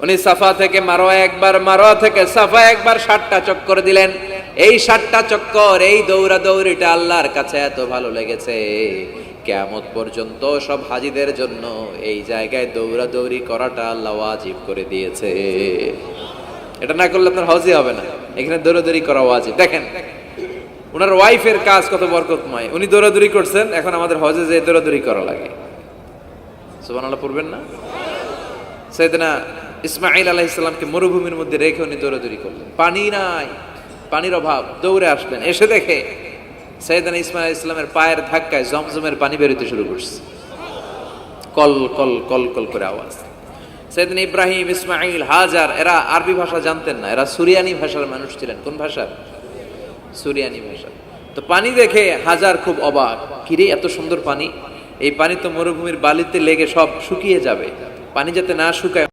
উনি সাফা থেকে মারোয়া একবার, মারোয়া থেকে সাফা একবার 60টা চক্কর দিলেন। এই 60টা চক্কর, এই দৌড়াদৌড়িটা আল্লাহর কাছে এত ভালো লেগেছে, কিয়ামত পর্যন্ত সব হাজীদের জন্য এই জায়গায় দৌড়াদৌড়ি করাটা আল্লাহ ওয়াজিব করে দিয়েছে। এটা না করলে আপনার হজই হবে না, এখানে দৌড়াদৌড়ি করা ওয়াজিব। দেখেন ওনার ওয়াইফের কাজ কত বরকতময়, উনি দৌড়াদৌড়ি করছেন, এখন আমাদের হজে যে দৌড়াদৌড়ি করা লাগে। সুবহানাল্লাহ পড়বেন না? সাইয়েদনা ইসমাঈল আলাইহিস সালামকে মরুভূমির মধ্যে রেখে উনি দৌড়াদৌড়ি করলেন, পানি নাই, পানির অভাব, দৌড়ে আসলেন, এসে দেখে সাইয়েদনা ইসমাঈল আলাইহিস সালামের পায়ের ধাক্কায় জমজমের পানি বের হতে শুরু করছে, কল কল কল কল করে আওয়াজ। সাইয়েদনা ইব্রাহিম, ইসমাঈল, হাজার এরা আরবি ভাষা জানতেন না, এরা সুরিয়ানি ভাষার মানুষ ছিলেন। কোন ভাষা? সুরিয়ানি ভাষা। তো পানি দেখে হাজার খুব অবাক, কিরে এত সুন্দর পানি, এই পানি তো মরুভূমির বালিতে লেগে সব শুকিয়ে যাবে, পানি যাতে না শুকায়